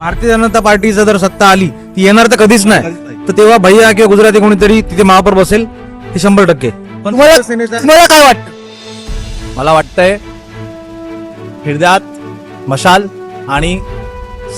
भारतीय जनता पार्टीचं जर सत्ता आली ती येणार तर कधीच नाही, तर तेव्हा भैया किंवा गुजराती कोणीतरी तिथे महापौर बसेल हे 100%. पण तुम्हाला काय वाटतं? मला वाटतंय हिरद्यात मशाल आणि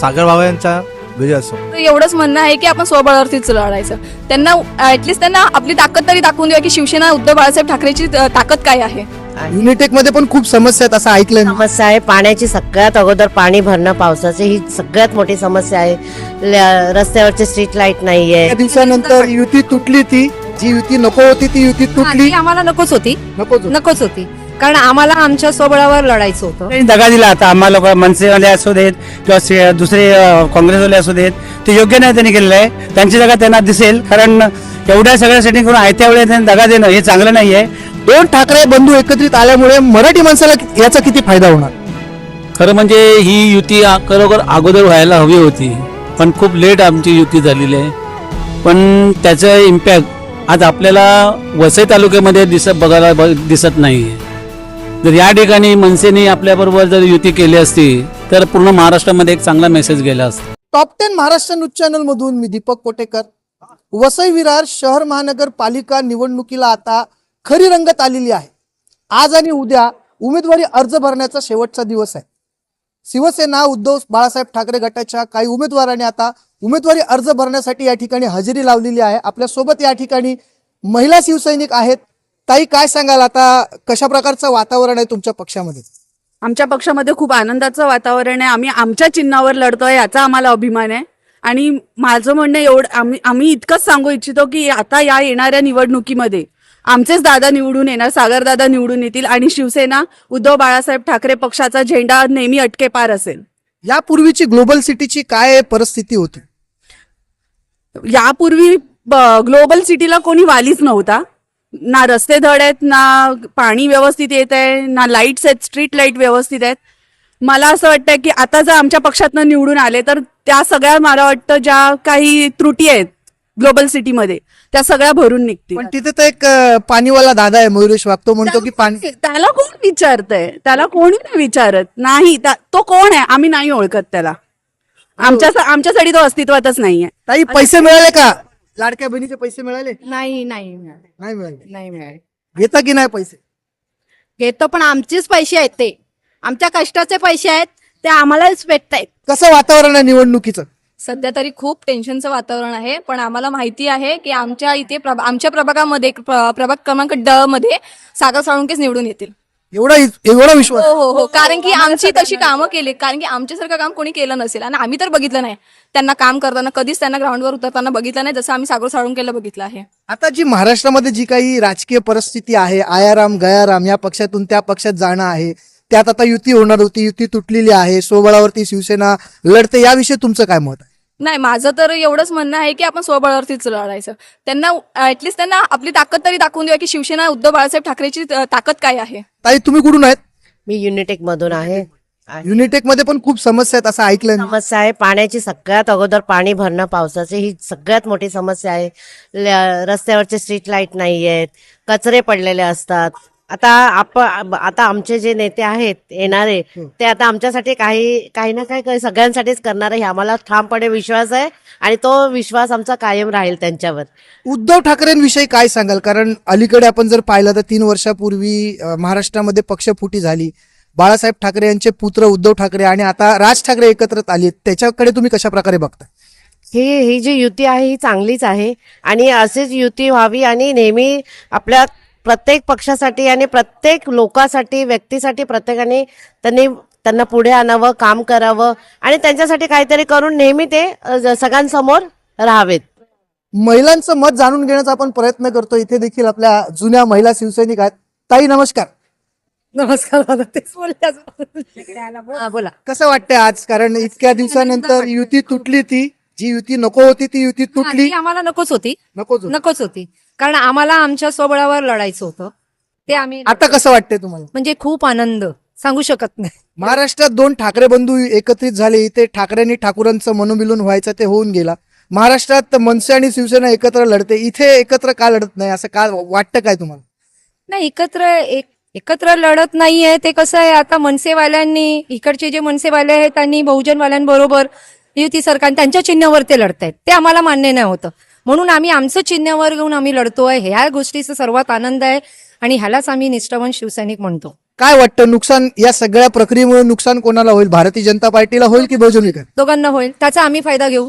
सागर बाबा यांचा विजय असो. तर एवढंच म्हणणं आहे की आपण स्वबळावरतीच लढायचं. त्यांना ऍटलीस्ट त्यांना आपली ताकद तरी दाखवून द्या की शिवसेना उद्धव बाळासाहेब ठाकरेची ताकद काय आहे. युनिटेक मध्ये पण खूप समस्या आहेत असं ऐकलंय मी. समस्या आहे पाण्याची. सगळ्यात अगोदर पाणी भरणं पावसाची ही सगळ्यात मोठी समस्या आहे. रस्त्यावरचे स्ट्रीट लाईट नाहीये. त्या दिवसानंतर युती तुटली, ती जी युती नको होती ती युती तुटली. आम्हाला नकोच होती, नकोच होती, कारण आम्हाला आमच्या स्वबळावर लढायचं होतं. दगा दिला आता आम्हाला, मनसेवाले असू देत किंवा दुसरे काँग्रेसवाले असू देत, ते योग्य नाही त्यांनी केलेलं आहे. त्यांची जागा त्यांना दिसेल, कारण एवढ्या सगळ्या सेटिंग करून आयत्या वेळेला त्यांनी दगा देणं हे चांगलं नाहीये. दोन ठाकरे बंधू एकत्रित आल्यामुळे मराठी माणसाला याचा किती फायदा होणार? खरं म्हणजे ही युती खरोखर अगोदर व्हायला हवी होती, पण खूप लेट आमची युती झालेली आहे. पण त्याचं इम्पॅक्ट आज आपल्याला वसई तालुक्यामध्ये बघायला दिसत नाही. जर या ठिकाणी मनसेने आपल्याबरोबर जर युती केली असती तर पूर्ण महाराष्ट्रामध्ये एक चांगला मेसेज गेला असता. टॉप 10 महाराष्ट्र न्यूज चॅनल मधून मी दीपक कोटेकर. वसई विरार शहर महानगरपालिका निवडणुकीला आता खरी रंगत आलेली आहे. आज आणि उद्या उमेदवारी अर्ज भरण्याचा शेवटचा दिवस आहे. शिवसेना उद्धव बाळासाहेब ठाकरे गटाच्या काही उमेदवारांनी आता उमेदवारी अर्ज भरण्यासाठी या ठिकाणी हजेरी लावलेली आहे. आपल्या सोबत या ठिकाणी महिला शिवसैनिक आहेत. ताई, काय सांगाल, आता कशा प्रकारचं वातावरण आहे तुमच्या पक्षामध्ये? आमच्या पक्षामध्ये खूप आनंदाचं वातावरण आहे. आम्ही आमच्या चिन्हावर लढतोय याचा आम्हाला अभिमान आहे. आणि माझं म्हणणं एवढं, आम्ही इतकंच सांगू इच्छितो की आता या येणाऱ्या निवडणुकीमध्ये आमचेच दादा निवडून येणार, सागर दादा निवडून येतील आणि शिवसेना उद्धव बाळासाहेब ठाकरे पक्षाचा झेंडा नेहमी अटके पार असेल. यापूर्वीची ग्लोबल सिटीची काय परिस्थिती होती? यापूर्वी ग्लोबल सिटीला कोणी वालीच नव्हता. ना रस्ते धड आहेत, ना पाणी व्यवस्थित येत आहे, ना लाईट्स आहेत, स्ट्रीट लाईट व्यवस्थित आहेत. मला असं वाटतं की आता जर आमच्या पक्षातनं निवडून आले तर त्या सगळ्या, मला वाटतं ज्या काही त्रुटी आहेत ग्लोबल सिटीमध्ये त्या सगळ्या भरून निघतील. पण तिथे तर एक पाणीवाला दादा आहे मयुरेश वाघ, तो म्हणतो की पाणी, त्याला कोण विचारतंय? त्याला कोणी नाही विचारत. नाही, तो कोण आहे आम्ही नाही ओळखत त्याला. आमच्यासाठी तो अस्तित्वातच नाहीये. ताई, पैसे मिळाले का? लाडक्या बहिणीचे पैसे मिळाले? नाही मिळाले. घेता की नाही पैसे? घेतो, पण आमचेच पैसे आहेत, ते आमच्या कष्टाचे पैसे आहेत, ते आम्हालाच भेटतायत. कसं वातावरण आहे निवडणुकीचं? सध्या तरी खूप टेन्शनचं वातावरण आहे, पण आम्हाला माहिती आहे की आमच्या इथे आमच्या प्रभागामध्ये प्रभाग क्रमांक ड मध्ये सागर साळुंकेच निवडून येतील. एवढा विश्वास? हो, कारण की आमची तशी कामं केली, कारण की आमच्यासारखं काम कोणी केलं नसेल आणि आम्ही तर बघितलं नाही त्यांना काम करताना, कधीच त्यांना ग्राउंडवर उतरताना बघितलं नाही जसं आम्ही सागर साळुंकेला बघितलं आहे. आता जी महाराष्ट्रामध्ये जी काही राजकीय परिस्थिती आहे, आयाराम गयाराम या पक्षातून त्या पक्षात जाणं आहे, त्यात आता युती होणार होती, युती तुटलेली आहे, स्वबळावरती शिवसेना लढते, याविषयी तुमचं काय मत आहे? नाही, माझं तर एवढंच म्हणणं आहे की आपण स्वबळावरतीच लढायचं. त्यांना ऍटलीस्ट त्यांना आपली ताकद तरी दाखवून द्या की शिवसेना उद्धव बाळासाहेब ठाकरेची ताकद काय आहे. ताई, तुम्ही कुठून आहेत? मी युनिटेक मधून आहे. युनिटेक मध्ये पण खूप समस्या आहेत असं ऐकलंय मी. समस्या आहे पाण्याची. सगळ्यात अगोदर पाणी भरणं पावसाची ही सगळ्यात मोठी समस्या आहे. रस्त्यावरचे स्ट्रीट लाईट नाहीयेत, कचरे पडलेले असतात. आता आमचे जे नेते आहेत येणारे, ते आता आमच्यासाठी काही ना काही सगळ्यांसाठीच करणार आहे, आम्हाला ठामपणे विश्वास आहे आणि तो विश्वास आमचा कायम राहील त्यांच्यावर. उद्धव ठाकरेंविषयी काय सांगाल? कारण अलीकडे आपण जर पाहिलं तर 3 वर्षापूर्वी महाराष्ट्रामध्ये पक्षफुटी झाली. बाळासाहेब ठाकरे यांचे पुत्र उद्धव ठाकरे आणि आता राज ठाकरे एकत्र आले, त्याच्याकडे तुम्ही कशा प्रकारे बघता? ही जी युती आहे ही चांगलीच आहे आणि अशीच युती व्हावी आणि नेहमी आपल्या प्रत्येक पक्षासाठी आणि प्रत्येक लोकांसाठी, व्यक्तीसाठी प्रत्येकाने त्यांना पुढे आणावं, काम करावं आणि त्यांच्यासाठी काहीतरी करून नेहमी ते सगळ्यांसमोर राहावेत. महिलांचं मत जाणून घेण्याचा आपण प्रयत्न करतो. इथे देखील आपल्या जुन्या महिला शिवसैनिक आहेत. ताई, नमस्कार. नमस्कार दादा. तेच बोला. कसं वाटतंय आज? कारण इतक्या दिवसानंतर युती तुटली, ती जी युती नको होती ती युती तुटली. आम्हाला नकोच होती, कारण आम्हाला आमच्या स्वबळावर लढायचं होतं, ते आम्ही. आता कसं वाटतंय तुम्हाला? म्हणजे खूप आनंद सांगू शकत नाही. महाराष्ट्रात 2 ठाकरे बंधू एकत्रित झाले. इथे ठाकरेंनी ठाकूरांचं मनोमिलन व्हायचं ते होऊन गेला. महाराष्ट्रात मनसे आणि शिवसेना एकत्र लढते, इथे एकत्र का लढत नाही असं का वाटतं? काय तुम्हाला? नाही, एकत्र लढत नाहीये. ते कसं आहे, आता मनसेवाल्यांनी, इकडचे जे मनसेवाले आहेत त्यांनी बहुजनवाल्यांबरोबर युती सरकार त्यांच्या चिन्हावर ते लढतायत, ते आम्हाला मान्य नाही होतं. म्हणून आम्ही आमचं चिन्हावर घेऊन आम्ही लढतोय. ह्या गोष्टीचा सर्वात आनंद आहे आणि ह्यालाच आम्ही निष्ठावान शिवसैनिक म्हणतो. काय वाटतं नुकसान या सगळ्या प्रक्रियेमुळे नुकसान कोणाला होईल? भारतीय जनता पार्टीला होईल की बहुजन विकास? दोघांना होईल, त्याचा आम्ही फायदा घेऊ.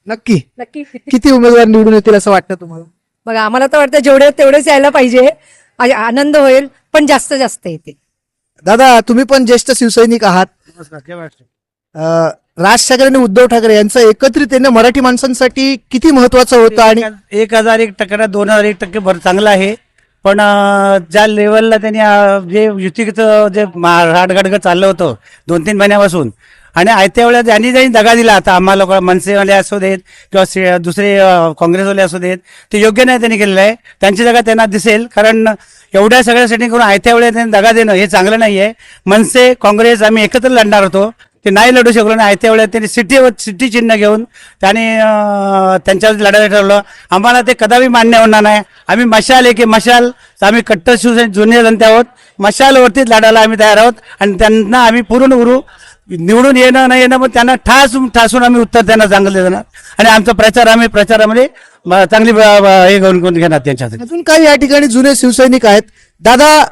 नक्की. नक्की. किती उमेदवार निवडून येतील असं वाटतं तुम्हाला? बघा, आम्हाला तर वाटतं जेवढे तेवढेच यायला पाहिजे. आनंद होईल, पण जास्त जास्त येते. दादा, तुम्ही पण ज्येष्ठ शिवसैनिक आहात. राज ठाकरे आणि उद्धव ठाकरे यांचं एकत्रित येणं मराठी माणसांसाठी किती महत्वाचं होतं? आणि 1001% 2001% भर चांगलं आहे. पण ज्या लेवलला त्यांनी जे युतीचं जे राडगडगड चाललं होतं 2-3 महिन्यापासून, आणि आयत्या वेळेला ज्यांनी दगा दिला आता आम्हाला लोक, मनसेवाले असू देत किंवा दुसरे काँग्रेसवाले असू देत, ते योग्य नाही त्यांनी केलेलं आहे. त्यांची जागा त्यांना दिसेल, कारण एवढ्या सगळ्या सेटिंग करून आयत्या वेळेला त्यांनी दगा देणं हे चांगलं नाही आहे. मनसे काँग्रेस आम्ही एकत्र लढणार होतो, ते नाही लढू शकलो आणि आयत्या वेळेला त्यांनी सिटी चिन्ह घेऊन त्याने त्यांच्यावर लढायला ठरवलं. आम्हाला ते कदापि मान्य होणार नाही. आम्ही मशाल आहे की मशाल, आम्ही कट्टर शिवसेना जुने जनते आहोत. मशालवरतीच लढायला आम्ही तयार आहोत आणि त्यांना आम्ही पूर्ण उरू निवडून येणं नाही येणं, पण त्यांना ठासून आम्ही उत्तर त्यांना चांगलं देणार आणि आमचा प्रचार आम्ही प्रचारामध्ये चांगली हे करून घेणार त्यांच्यासाठी. अजून काही या ठिकाणी जुने शिवसैनिक आहेत. दादा,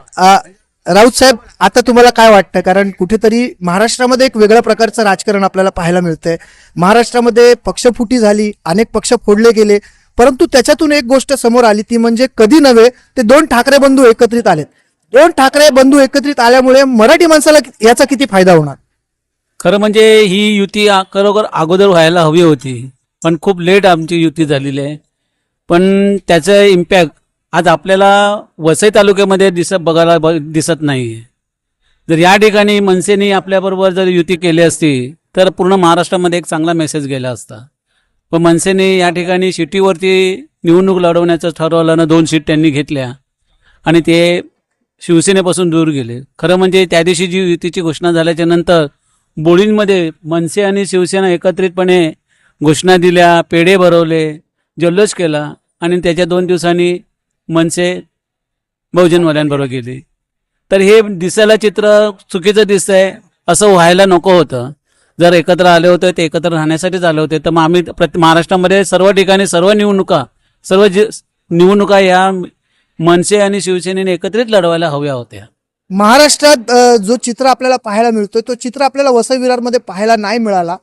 राऊत साहेब, आता तुम्हाला काय वाटतं? कारण कुठेतरी महाराष्ट्रामध्ये एक वेगळ्या प्रकारचं राजकारण आपल्याला पाहायला मिळतंय. महाराष्ट्रामध्ये पक्षफुटी झाली, अनेक पक्ष फोडले गेले, परंतु त्याच्यातून एक गोष्ट समोर आली, ती म्हणजे कधी नव्हे ते 2 ठाकरे बंधू एकत्रित आलेत. 2 ठाकरे बंधू एकत्रित आल्यामुळे मराठी माणसाला याचा किती फायदा होणार? खरं म्हणजे ही युती खरोखर अगोदर व्हायला हवी होती, पण खूप लेट आमची युती झालेली आहे. पण त्याचं इम्पॅक्ट आज आपल्याला वसई तालुक्यामध्ये बघायला दिसत नाही. जर या ठिकाणी मनसेने आपल्याबरोबर जर युती केली असती तर पूर्ण महाराष्ट्रामध्ये एक चांगला मेसेज गेला असता. पण मनसेने या ठिकाणी शिटीवरती निवडणूक लढवण्याचं ठरवलं ना, 2 सीट त्यांनी घेतल्या आणि ते शिवसेनेपासून दूर गेले. खरं म्हणजे त्या दिवशी जी युतीची घोषणा झाल्याच्या नंतर बोळींमध्ये मनसे आणि शिवसेना एकत्रितपणे घोषणा दिल्या, पेढे भरवले, जल्लोष केला आणि त्याच्या 2 दिवसांनी मनसे बहुजनवाल्यांबरोबर गेली. तर हे दिसायला चित्र चुकीचं दिसतंय, असं व्हायला नको होतं. जर एकत्र आले होते ते एकत्र राहण्यासाठीच आले होते, तर मग आम्ही महाराष्ट्रामध्ये सर्व ठिकाणी सर्व निवडणुका या मनसे आणि शिवसेनेने एकत्रित लढवायला हव्या होत्या. महाराष्ट्रात जो चित्र आपल्याला पाहायला मिळतोय तो चित्र आपल्याला वसई विरारमध्ये पाहायला नाही मिळाला.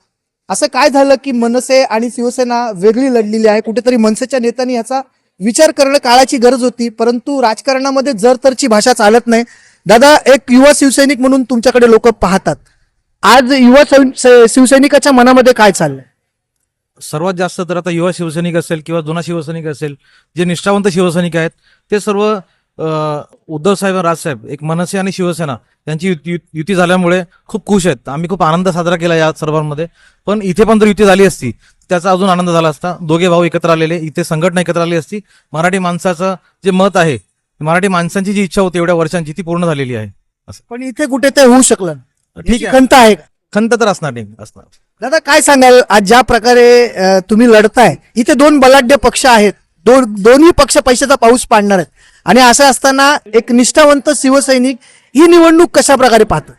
असं काय झालं की मनसे आणि शिवसेना वेगळी लढलेली आहे? कुठेतरी मनसेच्या नेत्यांनी याचा विचार करणं काळाची गरज होती, परंतु राजकारणामध्ये जर-तरची भाषा चालत नाही. दादा, एक युवा शिवसैनिक म्हणून तुमच्याकडे लोक पाहतात. आज युवा शिवसैनिकाच्या मनामध्ये काय चाललंय? सर्वात जास्त तर आता युवा शिवसैनिक असेल किंवा जुना शिवसैनिक असेल, जे निष्ठावंत शिवसैनिक आहेत, ते सर्व उद्धव साहेब, राजसाहेब, एक मनसे आणि शिवसेना यांची युती झाल्यामुळे खूप खुश आहेत. आम्ही खूप आनंद साजरा केला या सर्वांमध्ये. पण इथे पण जर युती झाली असती त्याचा अजून आनंद झाला असता. दोघे भाऊ एकत्र आलेले, इथे संघटना एकत्र आली असती. मराठी माणसाचं जे मत आहे, मराठी माणसांची जी इच्छा होती एवढ्या वर्षांची, ती पूर्ण झालेली आहे. असं पण इथे कुठे ते होऊ शकलं नाही. ठीक आहे. खंत आहे का? खंत तर असणार नाही असणार. दादा, काय सांगाल आज ज्या प्रकारे तुम्ही लढताय, इथे 2 बलाढ्य पक्ष आहेत, दोन्ही पक्ष पैशाचा पाऊस पाडणार आहेत, आणि असं असताना एक निष्ठावंत शिवसैनिक ही निवडणूक कशा प्रकारे पाहतो?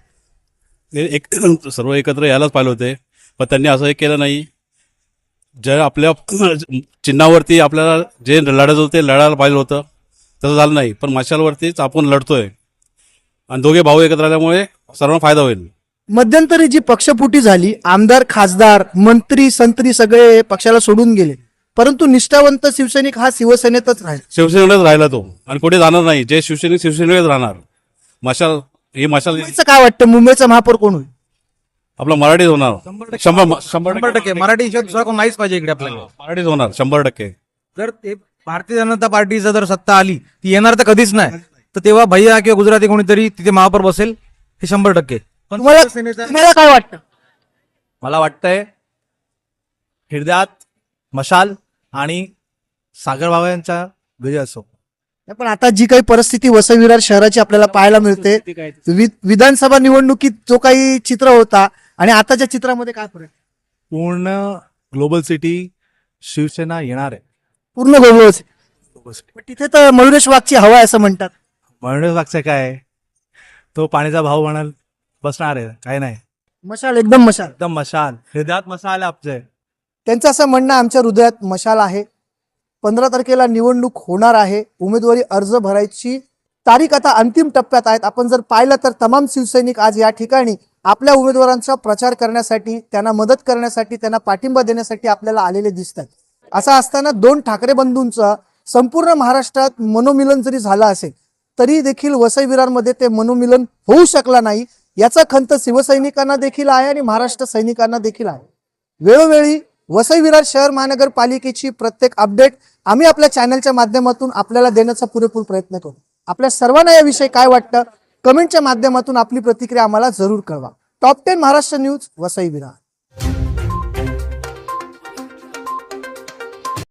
सर्व एकत्र यायलाच पाहिजे होते, पण त्यांनी असं केलं नाही. ज्या आपल्या चिन्हावरती आपल्याला जे लढत होते लढायला पाहिजे होतं, तसं झालं नाही. पण मशालवरतीच आपण लढतोय आणि दोघे भाऊ एकत्र आल्यामुळे सर्वांना फायदा होईल. मध्यंतरी जी पक्षफुटी झाली, आमदार, खासदार, मंत्री, संत्री सगळे पक्षाला सोडून गेले, परंतु निष्ठावंत शिवसैनिक हा शिवसेनेतच राहील. शिवसेनेलाच राहिला तो आणि कुठे जाणार नाही. जे शिवसैनिक शिवसेनेलाच राहणार. मशाल मुंबईचं काय वाटतं? मुंबईचा महापौर कोण होईल? आपला मराठीच होणार. 100% मराठी शिवाय दुसरा कोण नाहीच पाहिजे इकडे आपल्याला. मराठीच होणार 100%. जर ते भारतीय जनता पार्टीचा जर सत्ता आली, ती येणार तर कधीच नाही, तर तेव्हा भैया किंवा गुजराती कोणीतरी तिथे महापौर बसेल, हे 100%. पण तुम्हाला काय वाटतं? मला वाटतंय हृदयात मशाल आणि सागर बाबा यांचा विजय असो. पण आता जी काही परिस्थिती वसई विरार शहराची आपल्याला पाहायला मिळते, विधानसभा निवडणुकीत जो काही चित्र होता आणि आताच्या चित्रामध्ये काय फरक? पूर्ण ग्लोबल सिटी शिवसेना येणार आहे. पूर्ण गोगोस. पण तिथे तर मयुरेश वाघची हवा आहे असं म्हणतात. म्हणून मागचं काय, तो पाण्याचा भाव म्हणाल बसणार आहे, काय नाही. मशाल एकदम मशाल. एकदम मशाल हृदयात मशाल आहे आमचे. त्यांचं असं म्हणणं आहे, आमच्या हृदयात मशाल आहे. 15 तारखेला निवडणूक होणार आहे. उमेदवारी अर्ज भरायची तारीख आता अंतिम टप्प्यात आहेत. आपण जर पाहिलं तर तमाम शिवसैनिक आज या ठिकाणी आपल्या उमेदवारांचा प्रचार करण्यासाठी, त्यांना मदत करण्यासाठी, त्यांना पाठिंबा देण्यासाठी आपल्याला आलेले दिसतात. असं असताना 2 ठाकरे बंधूंचा संपूर्ण महाराष्ट्रात मनोमिलन जरी झालं असेल तरी देखील वसई विरारमध्ये ते मनोमिलन होऊ शकला नाही. याचा खंत शिवसैनिकांना देखील आहे आणि महाराष्ट्र सैनिकांना देखील आहे. वेळोवेळी वसई विरार शहर महानगरपालिकेची प्रत्येक अपडेट आम्ही आपल्या चॅनलच्या माध्यमातून आपल्याला देण्याचा पुरेपूर प्रयत्न करू. आपल्या सर्वांना याविषयी काय वाटतं कमेंटच्या माध्यमातून आपली प्रतिक्रिया आम्हाला जरूर कळवा. Top 10 Maharashtra news, Vasai Virar.